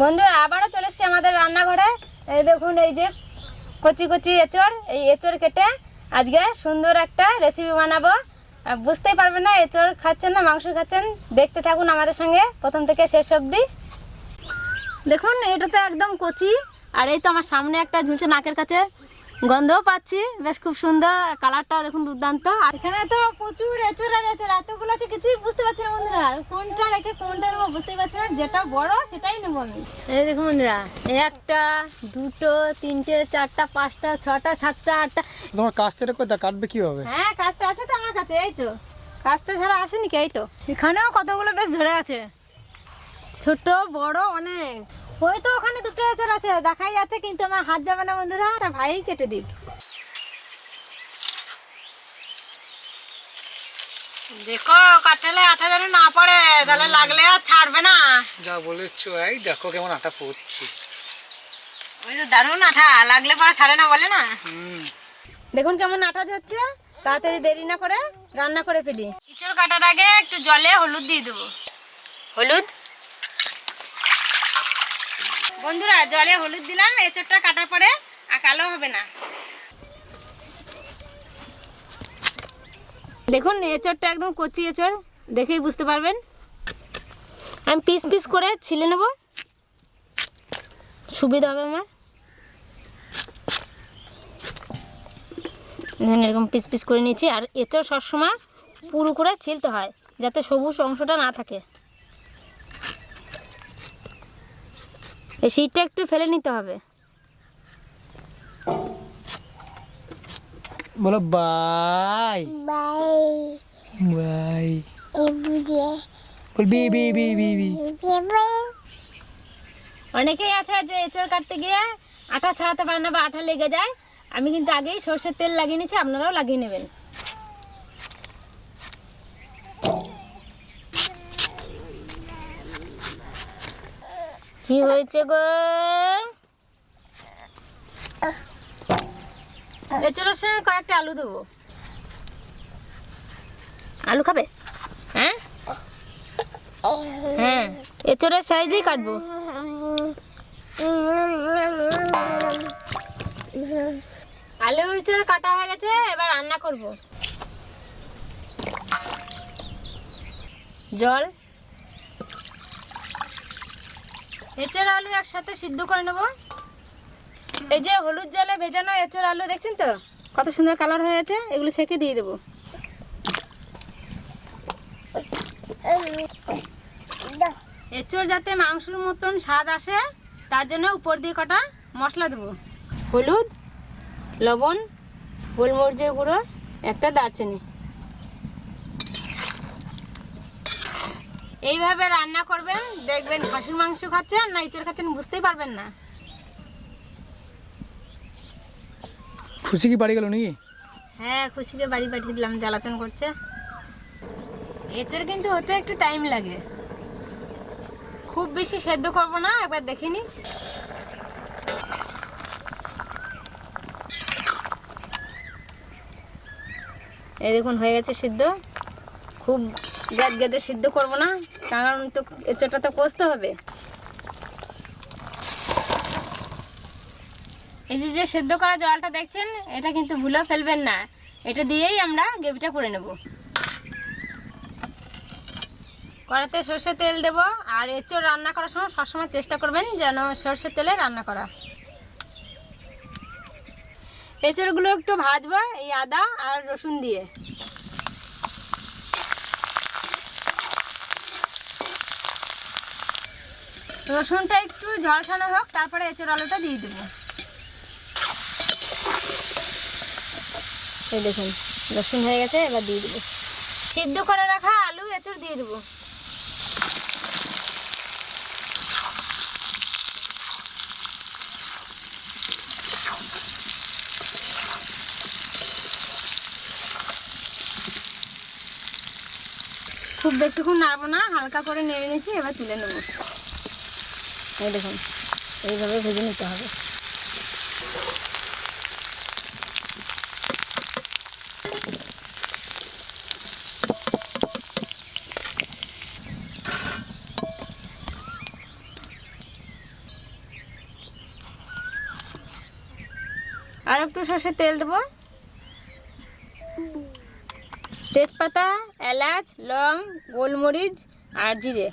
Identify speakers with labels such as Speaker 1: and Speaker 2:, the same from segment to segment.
Speaker 1: বন্ধুরা আবারও চলে এসেছি আমাদের রান্নাঘরে। এই দেখুন, এই যে কচি কচি এঁচড়, এই এঁচড় কেটে আজকে সুন্দর একটা রেসিপি বানাবো। বুঝতেই পারবেন না এঁচড় খাচ্ছেন না মাংস খাচ্ছেন। দেখতে থাকুন আমাদের সঙ্গে প্রথম থেকে শেষ অবধি। দেখুন এটা তো একদম কচি, আর এই তো আমার সামনে একটা ঝুলছে নাকের কাছে, গন্ধও পাচ্ছি বেশ খুব সুন্দর, কালারটাও দেখুন দুর্দান্ত। আর এখানে তো প্রচুর এঁচড় আর এঁচড়, এতগুলো আছে কিছুই বুঝতে পারছি না বন্ধুরা, কোনটা রেখে কোনটা নেবো বুঝতেই পারছি না। যেটা বড় সেটাই নেবো আমি। এই দেখুন বন্ধুরা, একটা দুটো তিনটে চারটা পাঁচটা ছটা সাতটা আটটা।
Speaker 2: তোমার কাস্তে কোথায় কাটবে কিভাবে?
Speaker 1: হ্যাঁ কাস্তে আছে তো আমার কাছে, এই তো কাস্তে ছাড়া আসেনি কি। এই তো এখানেও কতগুলো বেশ ধরে আছে, ছোট বড় অনেক। ওই তো ওখানে দুটো এঁচড় আছে দেখাই যাচ্ছে, কিন্তু আমার হাত যাবে না বন্ধুরা, তা ভাই কেটে দিক। দেখো কাটালে আঠা যেন না পড়ে, তাহলে লাগলে আর ছাড়বে না।
Speaker 2: যা বলেছো, এই দেখো কেমন আটা পড়ছে।
Speaker 1: ওই তো দারুণ আঠা, লাগলে পরে ছাড়ে না বলে না। দেখুন কেমন আঠা হচ্ছে, তাড়াতাড়ি দেরি না করে রান্না করে ফেলি। এঁচড় কাটার আগে একটু জলে হলুদ দিয়ে দেবো। হলুদ বন্ধুরা, জলে হলুদ দিলাম, এঁচড়টা কাটার পরে আর কালো হবে না। দেখুন এঁচড়টা একদম কচি এঁচড়, দেখেই বুঝতে পারবেন। আমি পিস পিস করে ছিলে নেব, সুবিধা হবে আমার। এরকম পিস পিস করে নিয়েছি। আর এঁচড় সবসময় পুরো করে ছিলতে হয়, যাতে সবুজ অংশটা না থাকে। এই শীতটা একটু ফেলে নিতে হবে।
Speaker 2: বলো বাই বাই বাই, বল B B B B B.
Speaker 1: অনেকেই আছে যে এঁচড় কাটতে গিয়ে আঠা ছাড়াতে পারে না বা আঠা লেগে যায়। আমি কিন্তু আগেই সরষের তেল লাগিয়ে নিয়েছি, আপনারাও লাগিয়ে নেবেন। কি হয়েছে গো? এঁচড়ের সঙ্গে কয়েকটা আলু দেবো। আলু খাবে? হ্যাঁ হ্যাঁ, এঁচড়ের সাইজেই কাটবো। আলু এঁচড় কাটা হয়ে গেছে, এবার রান্না করব। জল, এঁচড় আলু একসাথে সিদ্ধ করে নেব। এই যে হলুদ জলে ভেজানো এঁচড় আলু দেখছেন তো কত সুন্দর কালার হয়ে আছে, এগুলো ছেঁকে দিয়ে দেবো। এঁচড় যাতে মাংসের মতন স্বাদ আসে তার জন্য উপর দিয়ে কটা মশলা দেবো। হলুদ, লবণ, গোলমরিচের গুঁড়ো, একটা দারচিনি। এইভাবে রান্না করবেন, দেখবেন খাসির মাংস খাচ্ছেন না এঁচড় খাচ্ছেন বুঝতেই পারবেন না।
Speaker 2: খুশি কি বাড়ি গেল নাকি?
Speaker 1: হ্যাঁ খুশিকে বাড়ি পাঠিয়ে দিলাম, জ্বালাতন করছে। এঁচড় কিন্তু হতে একটু টাইম লাগে, খুব বেশি সেদ্ধ করবো না, একবার দেখে নি। এই দেখুন হয়ে গেছে সিদ্ধ। খুব গ্যাদ গেদে সিদ্ধ করবো না, কারণ তো এঁচড়টা তো কষতে হবে। এই যে সেদ্ধ করা জলটা দেখছেন, এটা কিন্তু ভুলেও ফেলবেন না, এটা দিয়েই আমরা গ্রেভিটা করে নেব। কড়াতে সর্ষের তেল দেব। আর এঁচড় রান্না করার সময় সবসময় চেষ্টা করবেন যেন সর্ষের তেলে রান্না করা। এঁচড়গুলো একটু ভাজবো এই আদা আর রসুন দিয়ে। রসুনটা একটু ঝলসানো হোক, তারপরে এঁচড় আলুটা দিয়ে দেবো। এই দেখুন রসুন হয়ে গেছে, এবার দিয়ে দেবো। সিদ্ধ করে রাখা আলু এঁচড় দিয়ে দেবো। খুব বেশিক্ষণ নাড়বো না, হালকা করে নেড়ে নিয়েছি, এবার তুলে নেব। এই দেখুন এইভাবে ভেজে নিতে হবে। আর একটু সর্ষের তেল দেবো, তেজপাতা, এলাচ, লং, গোলমরিচ আর জিরে।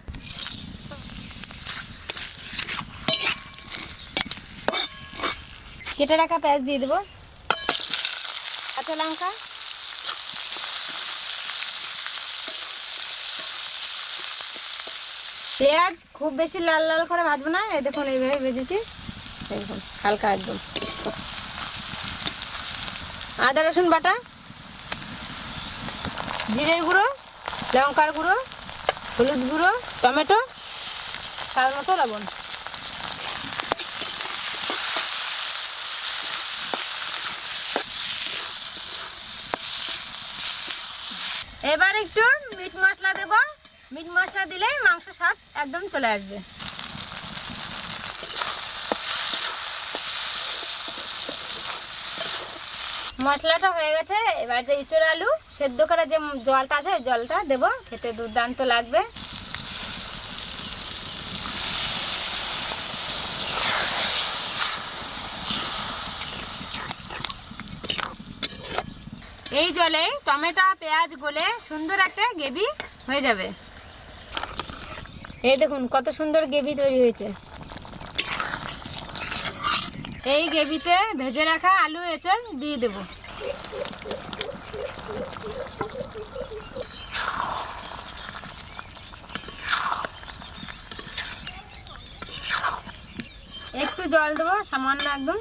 Speaker 1: কেটে রাখা পেঁয়াজ দিয়ে দেবো, কাঁচা লঙ্কা, পেঁয়াজ খুব বেশি লাল লাল করে ভাজবো না, এই দেখুন এইভাবে ভেজেছি, দেখুন হালকা একদম। আদা রসুন বাটা, জিরের গুঁড়ো, লঙ্কার গুঁড়ো, হলুদ গুঁড়ো, টমেটো, স্বাদ মতো লবণ। এবার একটু মিট মশলা দেবো, মিট মশলা দিলে মাংস স্বাদ একদম চলে আসবে। মশলাটা হয়ে গেছে, এবার যে ইঁচড় আলু সেদ্ধ করে যে জলটা আছে ওই জলটা দেবো, খেতে দুর্দান্ত লাগবে। এই জলে টমেটো পেঁয়াজ গলে সুন্দর একটা গ্রেভি হয়ে যাবে। এই দেখুন কত সুন্দর গ্রেভি তৈরি হয়েছে। এই গ্রেভিতে ভেজে রাখা আলু এঁচড় দিয়ে দেব। একটু জল দেবো সামান্য একদম।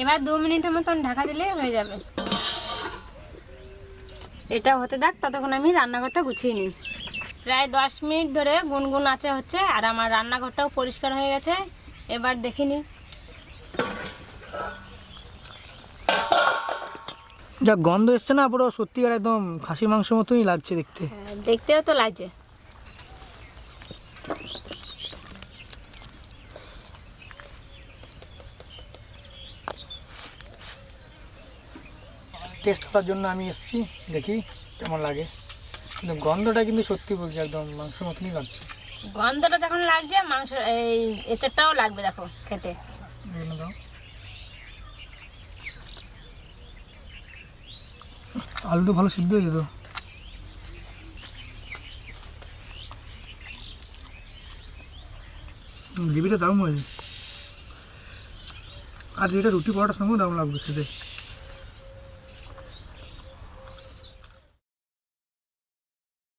Speaker 1: এবার 2 মিনিটের মতন ঢাকা দিলে হয়ে যাবে। এটা হতে থাক, ততক্ষণ আমি রান্নাঘরটা গুছিয়ে নিই। প্রায় 10 মিনিট ধরে গুনগুন আঁচে হচ্ছে, আর আমার রান্নাঘরটাও পরিষ্কার হয়ে গেছে। এবার দেখিনি,
Speaker 2: যা গন্ধ এসছে না, পুরো সত্যিকার একদম খাসির মাংস মতনই লাগছে দেখতে।
Speaker 1: দেখতেও তো লাগছে।
Speaker 2: টেস্ট করার জন্য আমি এসেছি, দেখি কেমন লাগে। কিন্তু গন্ধটা কিন্তু সত্যি বলছি একদম মাংস মতনই লাগছে।
Speaker 1: গন্ধটা যখন লাগছে মাংস এই এঁচড়টাও লাগবে দেখো খেতে।
Speaker 2: দাও, আলুটা ভালো সিদ্ধ হয়েছে তো। গ্রেভিটা দারুণ হয়েছে, আর যেটা রুটি পরোটার সঙ্গেও দারুণ লাগবে খেতে।